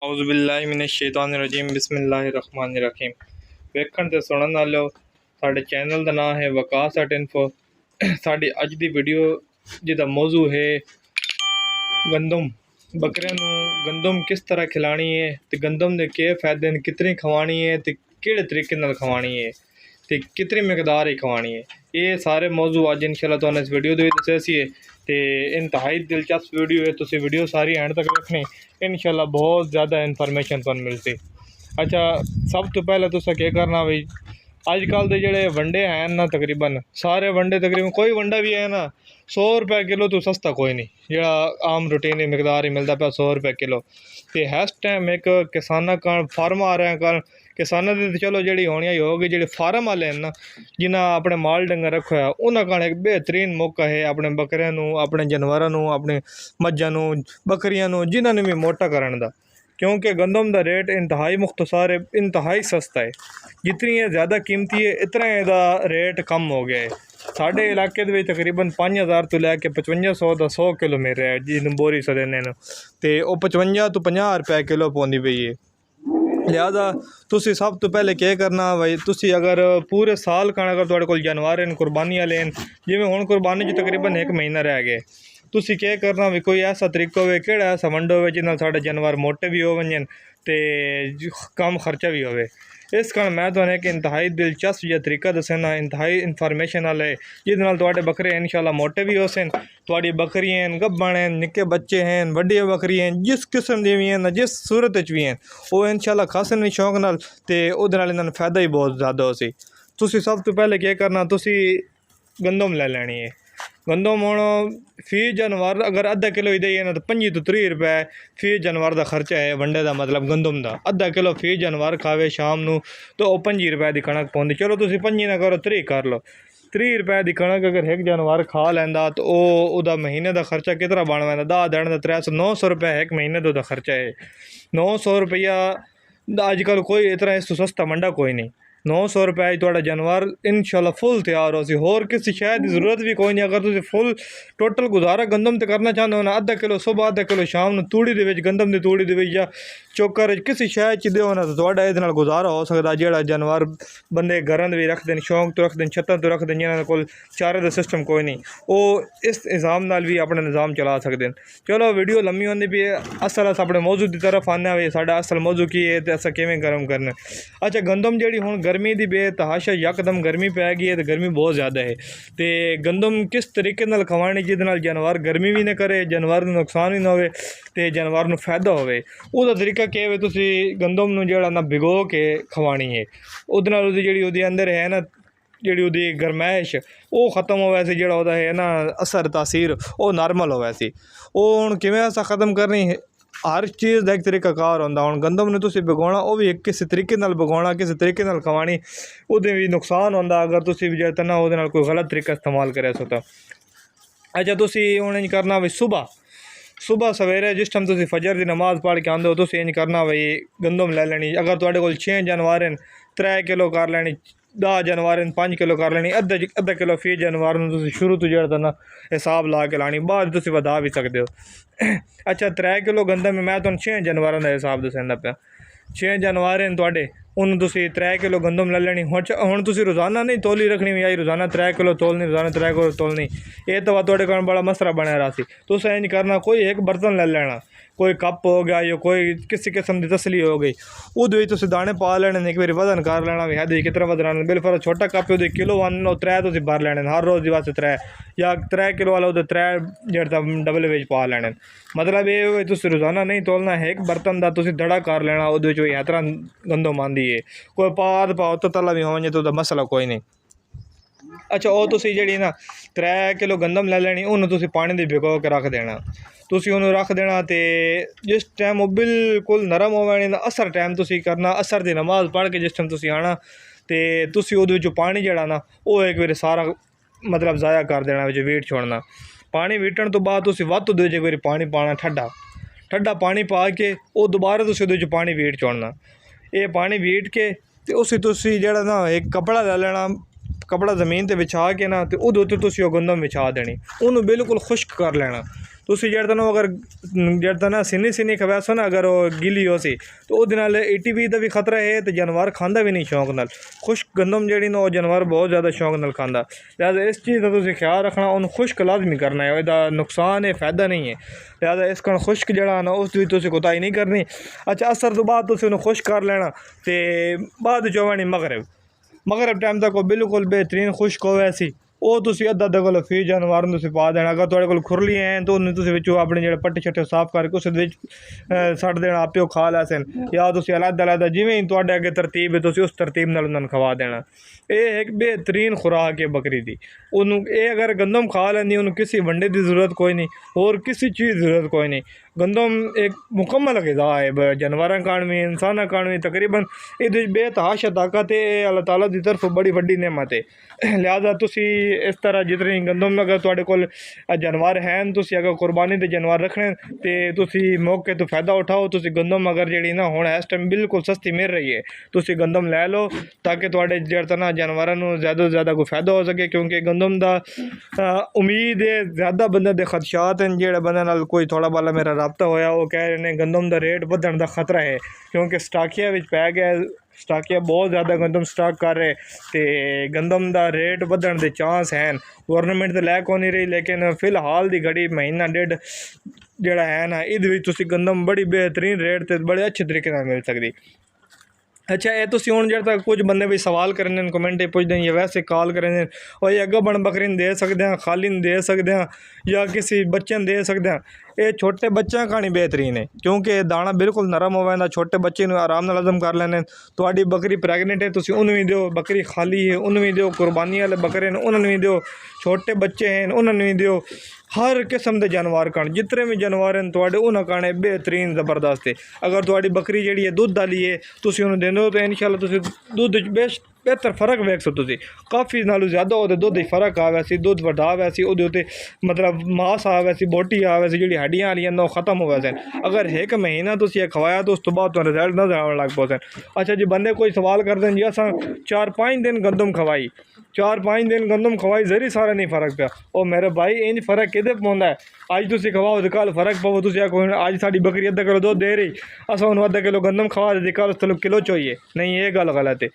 औज़ुबिल्लाहिमिनश्शैतानिर्रजीम बिस्मिल्लाहिर्रहमानिर्रहीम। ਵੇਖਣ ਤੇ ਸੁਣਨ ਵਾਲਿਓ, ਸਾਡੇ ਚੈਨਲ ਦਾ ਨਾਮ ਹੈ ਵਕਾਸ@info। ਸਾਡੀ ਅੱਜ ਦੀ ਵੀਡੀਓ ਜਿਹਦਾ ਮੌਜੂ ਹੈ ਗੰਦਮ। ਬੱਕਰਿਆਂ ਨੂੰ ਗੰਦਮ ਕਿਸ ਤਰ੍ਹਾਂ ਖਿਲਾਣੀ ਹੈ ਤੇ ਗੰਦਮ ਦੇ ਕੀ ਫਾਇਦੇ ਨੇ, ਕਿਤਨੀ ਖਵਾਣੀ ਹੈ ਤੇ ਕਿਹੜੇ ਤਰੀਕੇ ਨਾਲ ਖਵਾਣੀ ਹੈ ਤੇ ਕਿਤਨੀ ਮਿਕਦਾਰ ਹੀ ਖਵਾਣੀ ਹੈ। ਇਹ ਸਾਰੇ ਮੌਜੂ ਅੱਜ ਇਨਸ਼ਾਅੱਲਾ ਤੁਹਾਨੂੰ ਇਸ ਵੀਡੀਓ ਦੇ ਵਿੱਚ ਦੱਸਿਆ ਸੀ ਤੇ ਇੰਤਹਾਈ ਦਿਲਚਸਪ ਵੀਡੀਓ है। तुसी वीडियो सारी एंड तक रखनी, इंशाल्लाह बहुत ज़्यादा इन्फॉर्मेशन तुहानू मिलती। अच्छा, सब तो पहले तुसा क्या करना भाई, अजकल के जोड़े वंडे हैं ना, तकरीबन सारे वंडे, तकरीबन कोई वंडा भी है ना 100 रुपये किलो तो सस्ता कोई नहीं, जोड़ा आम रूटीन मकदार ही मिलता पाया 100 रुपये किलो। तो इस टाइम एक किसाना का फार्म आ रहे हैं, कारण किसानों की चलो जी होनी ही होगी, जो फार्म वाले हैं ना जिन्हें अपने माल डंगर रखा है उन्होंने का एक बेहतरीन मौका है अपने बकरियां, अपने जानवरों, अपने मज्झों, बकरियां जिन्होंने भी मोटा करने का, क्योंकि गंदम का रेट इंतहाई मुख्तसार है, इंतहाई सस्ता है। जितनी ये ज़्यादा कीमती है इतना इसका रेट कम हो गया है। साढ़े इलाके के तकरीबन 5000 तो लैके 5500 का 100 किलो मिल रहा है जिन्हें बोरी सदेने तो वह 55 तो 50 रुपये किलो पौंदी पई है। लिहाजा तुसी सब तो पहले क्या करना भाई, तुसी अगर पूरे साल का अगर तुहाडे कोल जानवर हैं कुर्बानी वाले हैं, जिवें हुण कुर्बानी च तकरीबन 1 महीना रह गए, तुसी क्या करना भी कोई ऐसा तरीका होवे, किहड़ा ऐसा वंड होवे जिस नाल साडे जानवर मोटे भी हो वंजन ते कम खर्चा भी होवे। इस कारण मैं तुहानू एक इंतहाई दिलचस्प जिहा तरीका दस्सना, इंतहाई इन्फॉर्मेशन वाला है, जिस नाल तुहाडे बकरे इंशाल्लाह मोटे भी हो सन। तुहाडी बकरियां हैं, गब्बन हैं, निक्के बच्चे हैं, वड्डियां बकरियां हैं, जिस किस्म दी भी हैं, जिस सूरत च भी हैं, वो इंशाल्लाह खासन नहीं शौक नाल ते उहदे नाल इन्हां नूं फायदा ही बहुत ज़्यादा हो सी। तुसी सब तो पहले क्या करना, तुसी गंदम ले लैनी है। गंदम हुण फी जानवर अगर अद्धा किलो ही देइए ना तो 25 तो 30 रुपये फी जानवर का खर्चा है वंडे का, मतलब गंदम का अद्धा किलो फी जानवर खावे शाम नू तो वह 25 रुपये की कणक पौंदी। चलो तुसी 25 ना करो 30 कर लो, 30 रुपये की कणक अगर एक जानवर खा लैंदा तो वह महीने का खर्चा कितना बन पैंदा, 10 दिन का 300 900 रुपये एक महीने का खर्चा है। 900 रुपया अजकल कोई इतना इस तो सस्ता मंडा कोई नहीं। 900 रुपये तुहाडा जानवर इंशाल्लाह फुल तैयार हो सी, होर किसी शय की जरूरत भी कोई नहीं। अगर तुम फुल टोटल गुजारा गंदम तो करना चाहते हो ना, अद्धा किलो सुबह अद्धा किलो शाम नूं तूड़ी दे विच, गंदम की तूड़ी दे विच या चोकर किसी शय च दो ना तो तुहाडा इहदे नाल गुजारा हो सकता। जिहड़ा जानवर बंदे घरां दे रखते हैं, शौक तो रखते हैं, छत्तां तो रखते हैं, जिन्हां कोल चारे का सिस्टम कोई नहीं, वो इस हिसाब नाल भी अपना निज़ाम चला सकते हैं। चलो वीडियो लम्मी होंदी भी है, असल अस अपने मौजू की तरफ आने हुए, साडा असल मौजू की है तो अस किवें गर्म करना। अच्छा, गंदम जिहड़ी हुण गर्मी की बेतहाशा यकदम गर्मी पै गई है तो गर्मी बहुत ज़्यादा है, तो गंदम किस तरीके नाल खवानी जिहदे नाल जानवर गर्मी भी नहीं करे, जानवर नूं नुकसान भी ना होवे ते जानवर नूं फायदा होवे। उहदा तरीका क्या है, तुसी गंदम नूं जिहड़ा ना भिगो के खवानी है, उहदे नाल उहदी जिहड़ी उहदे अंदर है ना जिहड़ी उहदी गरमैश वो ख़त्म होवे सी, जिहड़ा उहदा है ना असर तासीर वो नॉर्मल होवे सी। वो हुण किवें असां ख़त्म करनी है, हर चीज़ का एक तरीकाकार होंदा। हुण गंदम नूं तुसीं भिगोना, वो भी किस तरीके नाल भिगोना, किस तरीके नाल खवानी, उहदे भी नुकसान होंदा अगर तुसीं भी जेह्ड़ा ना उहदे नाल कोई गलत तरीका इस्तेमाल करे सो तां। अच्छा, तुसीं हुण इंज करना भी सुबह सवेरे जिस टाइम तुसीं फजर की नमाज़ पढ़ के आंदे हो, तुसीं इंज करना भाई गंदम ले लैनी। अगर तुहाडे कोल 6 जानवर हैं 3 किलो कर लैनी, 10 जानवर हैं 5 किलो कर लैनी, अद्धा किलो फी जानवर नूं तुसीं शुरू तो जेह्ड़ा ना हिसाब ला के लानी, बाद तुसीं वधा भी सकदे हो। अच्छा, 3 किलो गंदम मैं तुहानूं 6 जानवरों का हिसाब दस्सदा पिया। 6 जानवर हैं तुहाडे, उन्होंने तुसीं 3 किलो गंदम ले लैनी। हुण तुसीं रोज़ाना नहीं तोली रखनी भी, आई रोज़ाना 3 किलो तोलनी, रोज़ाना 3 किलो तोलनी, ये तो तुहाडे कोल बड़ा मसला बने रहा सी। तुसीं इंज करना, कोई एक बर्तन ले लेना, कोई कप हो गया या कोई किसी किस्म की तसली हो गई, उहदे विच तुसीं दाने पा लेने, एक बारी वजन कर लेना भी है कितना वजन आना, बिल्कुल छोटा कप है किलो आना, 3 तुसीं भर लेने हर रोज़ वास्ते 3 या 3 किलो वाला उहदे 3 जेह्ड़ा डबले विच पा लेने। मतलब ये तुसीं रोज़ाना नहीं तोलना है, एक बर्तन का तुसीं दड़ा कर लेना, उहदे विच इस तरह गंदम आंदी है, कोई पाओ तो तला भी हो जाए तो उहदा मसला कोई नहीं। अच्छा, वो तुसीं जिहड़ी ना 3 किलो गंदम ले लैनी, उन्होंने तुसीं पानी दे भिगो के रख देना। तुसीं उन्होंने रख देना तो जिस टाइम वो बिल्कुल नरम होवे ना, असर टाइम तुसीं करना, असर की नमाज़ पढ़ के जिस टाइम तुसीं आना तो तुसीं उहदे विचों पानी जिहड़ा ना वो एक बार सारा मतलब ज़ाया कर देना, विच वीट छोड़ना। पानी वीटण तो बाद तुसीं वध उहदे विच एक बार पानी पाना, ठंडा पानी पा के वो दोबारा तुसीं उहदे विच पानी वीट छोड़ना। ये पानी वीट के तो उसी तुसीं जिहड़ा ना एक कपड़ा ले लेना, कपड़ा ज़मीन ते बिछा के ना तो उहदे उत्ते तुसीं गंदम बिछा देनी, उन्होंने बिल्कुल खुश्क कर लेना। ਤੁਸੀਂ ਜਿਹੜਾ ਤੁਹਾਨੂੰ ਅਗਰ ਜਿਹੜਾ ਨਾ ਸਿੰਨੀ ਖਵਾਸੋ ਨਾ ਅਗਰ ਉਹ ਗਿੱਲੀ ਹੋ ਸੀ ਤਾਂ ਉਹਦੇ ਨਾਲ ATV ਦਾ ਵੀ ਖਤਰਾ ਹੈ ਤੇ ਜਾਨਵਰ ਖਾਂਦਾ ਵੀ ਨਹੀਂ ਸ਼ੌਂਕ ਨਾਲ। ਖੁਸ਼ਕ ਗੰਦਮ ਜਿਹੜੀ ਨਾ ਉਹ ਜਾਨਵਰ ਬਹੁਤ ਜ਼ਿਆਦਾ ਸ਼ੌਂਕ ਨਾਲ ਖਾਂਦਾ। ਲਿਹਾਜ਼ਾ ਇਸ ਚੀਜ਼ ਦਾ ਤੁਸੀਂ ਖਿਆਲ ਰੱਖਣਾ, ਉਹਨੂੰ ਖੁਸ਼ਕ ਲਾਜ਼ਮੀ ਕਰਨਾ ਹੈ, ਇਹਦਾ ਨੁਕਸਾਨ ਹੈ ਫਾਇਦਾ ਨਹੀਂ ਹੈ। ਲਿਹਾਜ਼ਾ ਇਸ ਕਾਰਨ ਖੁਸ਼ਕ ਜਿਹੜਾ ਨਾ ਉਸ ਦੀ ਤੁਸੀਂ ਕੋਤਾਹੀ ਨਹੀਂ ਕਰਨੀ। ਅੱਛਾ ਅਸਰ ਤੋਂ ਬਾਅਦ ਤੁਸੀਂ ਉਹਨੂੰ ਖੁਸ਼ਕ ਕਰ ਲੈਣਾ ਤੇ ਬਾਅਦ ਚੋਣੀ ਮਗਰਬ ਟਾਈਮ ਤੱਕ ਉਹ ਬਿਲਕੁਲ ਬਿਹਤਰੀਨ ਖੁਸ਼ਕ ਹੋਵੇ ਸੀ ਉਹ ਤੁਸੀਂ ਅੱਧਾ ਕੋਲ ਫੀ ਜਾਨਵਰ ਨੂੰ ਤੁਸੀਂ ਪਾ ਦੇਣਾ। ਅਗਰ ਤੁਹਾਡੇ ਕੋਲ ਖੁਰਲੀ ਹੈ ਤਾਂ ਉਹਨੂੰ ਤੁਸੀਂ ਵਿੱਚੋਂ ਆਪਣੇ ਜਿਹੜੇ ਪੱਟੇ ਛੱਟੇ ਸਾਫ਼ ਕਰਕੇ ਉਸ ਵਿੱਚ ਸੱਟ ਦੇਣਾ, ਆਪੇ ਉਹ ਖਾ ਲੈ ਸਨ। ਜਾਂ ਤੁਸੀਂ ਅਲੱਗ ਜਿਵੇਂ ਹੀ ਤੁਹਾਡੇ ਅੱਗੇ ਤਰਤੀਬ ਹੈ ਤੁਸੀਂ ਉਸ ਤਰਤੀਬ ਨਾਲ ਉਹਨਾਂ ਨੂੰ ਖਵਾ ਦੇਣਾ। ਇਹ ਇੱਕ ਬਿਹਤਰੀਨ ਖੁਰਾਕ ਹੈ ਬੱਕਰੀ ਦੀ। ਉਹਨੂੰ ਇਹ ਅਗਰ ਗੰਦਮ ਖਾ ਲੈਂਦੀ ਉਹਨੂੰ ਕਿਸੇ ਵੰਡੇ ਦੀ ਜ਼रूरत ਕੋਈ ਨਹੀਂ, ਹੋਰ ਕਿਸੇ ਚੀਜ਼ ਦੀ ਜ਼रूरत ਕੋਈ ਨਹੀਂ। ਗੰਦਮ ਇੱਕ ਮੁਕੰਮਲ ग़ਿज़ਾ ਹੈ ਜਾਨਵਰਾਂ ਕਾਣ ਵੀ ਇਨਸਾਨਾਂ ਕਾਣ ਵੀ। ਤਕਰੀਬਨ ਇਹਦੇ ਵਿੱਚ ਬੇਤਹਾਸ਼ਾ ਤਾਕਤ ਹੈ। अल्लाह ताला ਦੀ ਤਰਫੋਂ ਬੜੀ ਵੱਡੀ ਨਿਅਮਤ ਹੈ। ਲਿਹਾਜ਼ਾ ਤੁਸੀਂ ਇਸ ਤਰ੍ਹਾਂ ਜਿਤਨੀ ਗੰਦਮ ਅਗਰ ਤੁਹਾਡੇ ਕੋਲ ਜਾਨਵਰ ਹਨ, ਤੁਸੀਂ ਅਗਰ ਕੁਰਬਾਨੀ ਦੇ ਜਾਨਵਰ ਰੱਖਣੇ ਤੇ ਤੁਸੀਂ ਮੌਕੇ ਤੋਂ ਫਾਇਦਾ ਉਠਾਓ। ਤੁਸੀਂ ਗੰਦਮ ਅਗਰ ਜਿਹੜੀ ਨਾ ਹੁਣ ਇਸ ਟਾਈਮ ਬਿਲਕੁਲ ਸਸਤੀ ਮਿਲ ਰਹੀ ਹੈ, ਤੁਸੀਂ ਗੰਦਮ ਲੈ ਲਓ ਤਾਂ ਕਿ ਤੁਹਾਡੇ ਜਿਹੜਾ ਨਾ ਜਾਨਵਰਾਂ ਨੂੰ ਜ਼ਿਆਦਾ ਤੋਂ ਜ਼ਿਆਦਾ ਕੋਈ ਫਾਇਦਾ ਹੋ ਸਕੇ। ਕਿਉਂਕਿ ਗੰਦਮ ਦਾ ਉਮੀਦ ਹੈ ਜ਼ਿਆਦਾ ਬੰਦੇ ਦੇ ਖਦਸ਼ਾਤ ਹਨ। ਜਿਹੜੇ ਬੰਦੇ ਨਾਲ ਕੋਈ ਥੋੜਾ ਬਾਲਾ ਮੇਰਾ ਰਾਬਤਾ ਹੋਇਆ ਉਹ ਕਹਿ ਰਹੇ ਨੇ ਗੰਦਮ ਦਾ ਰੇਟ ਵਧਣ ਦਾ ਖਤਰਾ ਹੈ ਕਿਉਂਕਿ ਸਟਾਕੀਆ ਵਿੱਚ ਪੈ ਗਿਆ। ਸਟਾਕੀਆ ਬਹੁਤ ਜ਼ਿਆਦਾ ਗੰਦਮ ਸਟਾਕ ਕਰ ਰਹੇ ਤੇ ਗੰਦਮ ਦਾ ਰੇਟ ਵਧਣ ਦੇ ਚਾਂਸ ਹਨ। ਗੌਰਨਮੈਂਟ ਤਾਂ ਲੈ ਕੋ ਨਹੀਂ ਰਹੀ, ਲੇਕਿਨ ਫਿਲਹਾਲ ਦੀ ਘੜੀ ਮਹੀਨਾ ਡੇਢ ਜਿਹੜਾ ਹੈ ਨਾ ਇਹਦੇ ਵਿੱਚ ਤੁਸੀਂ ਗੰਦਮ ਬੜੀ ਬਿਹਤਰੀਨ ਰੇਟ ਤੇ ਬੜੇ ਅੱਛੇ ਤਰੀਕੇ ਨਾਲ ਮਿਲ ਸਕਦੀ। अच्छा ये तुसी हुण जेह्ड़ा कुछ बंदे भी सवाल करने कमेंट पुछदे या वैसे कॉल करने और ये अग्गा बन बकरी दे सकते हैं, खाली दे सकते हैं या किसी बच्चे दे सकते हैं। ये छोटे बच्चों कहानी बेहतरीन है क्योंकि दाना बिल्कुल नरम होगा, छोटे बच्चे आराम नाल हजम कर लेने। तुहाडी बकरी प्रैगनेंट है तुसी उन्हें भी दो, बकरी खाली है उन्हें भी दो, कुर्बानी वाले बकरे ने उन्हें भी दो, छोटे बच्चे हैं उन्हें भी दो। हर किस्म के जानवर खान जितने भी जानवर हैं तुहाडे उन्हें खाने बेहतरीन ज़बरदस्त है। अगर तुहाडी बकरी जिहड़ी है दुध वाली है तुसी उन्हें देंदे हो तो इंशाअल्लाह तुसी दुध बेहतर फर्क वेख सको। तुसी काफ़ी नालों ज़्यादा वो दुध फर्क आवे सी, दुध वधा आवे सी, उहदे उत्ते मतलब मास आवे सी, बोटी आवे सी, जिहड़ी हड्डियां वाली वो खत्म हो गए सन। अगर एक महीना तुसी खवाया तो उस तो बाद तुहानू रिजल्ट नजर आने लग पए सन। अच्छा जी बंदे कोई सवाल करते हैं जी असां 4-5 दिन गंदम खवाई, 4-5 दिन गंदम खवाई जरी सारा नहीं फर्क पिया। ओ मेरे भाई इंज फर्क किदे पौंदा है? अज तुसी खवाओ तो कल फर्क पवो। तुसी आखो अज साडी बकरी अद्धा किलो दुध दे रही, असां उन्होंने अद्धा किलो गंदम खवा दी, कल किलो चाहिए नहीं, ये गल गलत है।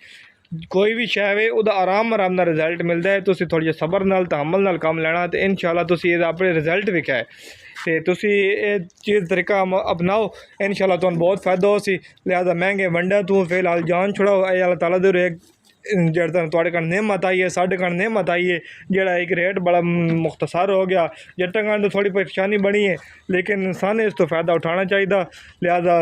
कोई भी शै वे उहदा आराम नाल रिजल्ट मिलता है। तुसी थोड़ी जी सबर नाल तहम्मुल नाल काम लेना तो इंशाअल्लाह तुसी अपने रिजल्ट विखा है तो तुसी ये चीज़ तरीका अपनाओ, इंशाअल्लाह तुहानू बहुत फ़ायदा हो सी। लिहाजा महंगे वंडा तू फिलहाल जान छुड़ाओ। अल्लाह ताला दे एक जेह्ड़ा तुहाडे कण नेमत आई है, साढ़े कण नेमत आई है, जेह्ड़ा एक रेट बड़ा मुख्तसर हो गया। जट्टां कण तो थोड़ी परेशानी बनी है लेकिन इंसान ने इस तो फ़ायदा उठाना चाहिए। लिहाजा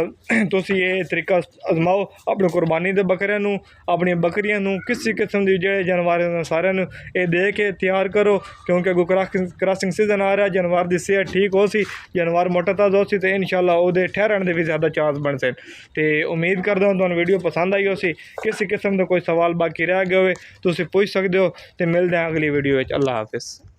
तुसी ये तरीका आजमाओ अपने कुर्बानी दे बकरियां नू, अपनी बकरियां नू किसी किस्म दी जेह्ड़े जानवर सारे नू ये दे के तैयार करो क्योंकि अगों क्रॉसिंग सीजन आ रहा है। जानवर दी सेहत ठीक हो सी, जानवर मोटा ताज़ा हो सी तो इंशाअल्लाह ओहदे ठहरन दे भी ज़्यादा चांस बन सन। तो उम्मीद करदा हूं तुहानू वीडियो पसंद आई हो सी। किसी किस्म का कोई सवाल बाकी रह गए हो तुसी पूछ सकते हो। तो मिलते हैं अगली वीडियो में। अल्लाह हाफिज़।